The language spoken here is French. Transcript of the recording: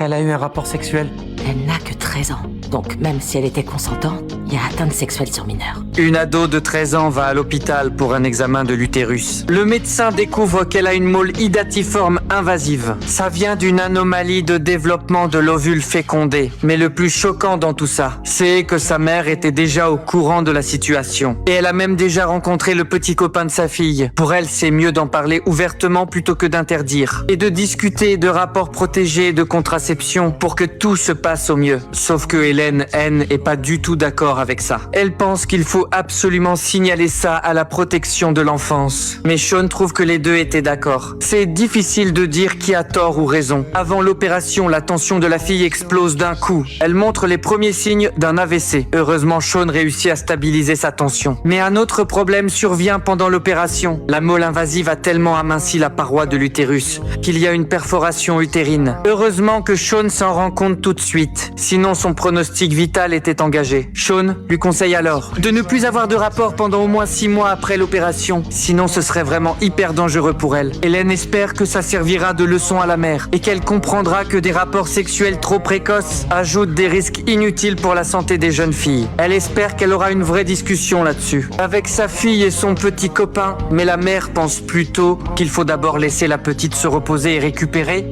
Elle a eu un rapport sexuel. Elle n'a que 13 ans. Donc même si elle était consentante, il y a atteinte sexuelle sur mineur. Une ado de 13 ans va à l'hôpital pour un examen de l'utérus. Le médecin découvre qu'elle a une mole idatiforme invasive. Ça vient d'une anomalie de développement de l'ovule fécondé. Mais le plus choquant dans tout ça, c'est que sa mère était déjà au courant de la situation. Et elle a même déjà rencontré le petit copain de sa fille. Pour elle, c'est mieux d'en parler ouvertement plutôt que d'interdire. Et de discuter de rapports protégés et de contraception pour que tout se passe au mieux. Sauf que Hélène, elle, est pas du tout d'accord avec ça. Elle pense qu'il faut absolument signaler ça à la protection de l'enfance. Mais Sean trouve que les deux étaient d'accord. C'est difficile de dire qui a tort ou raison. Avant l'opération, la tension de la fille explose d'un coup. Elle montre les premiers signes d'un AVC. Heureusement, Sean réussit à stabiliser sa tension. Mais un autre problème survient pendant l'opération. La mole invasive a tellement aminci la paroi de l'utérus qu'il y a une perforation utérine. Heureusement que Sean s'en rend compte tout de suite. Sinon, son pronostic vital était engagé. Sean lui conseille alors de ne plus avoir de rapport pendant au moins 6 mois après l'opération. Sinon, ce serait vraiment hyper dangereux pour elle. Hélène espère que ça servira de leçon à la mère et qu'elle comprendra que des rapports sexuels trop précoces ajoutent des risques inutiles pour la santé des jeunes filles. Elle espère qu'elle aura une vraie discussion là-dessus avec sa fille et son petit copain, mais la mère pense plutôt qu'il faut d'abord laisser la petite se reposer et récupérer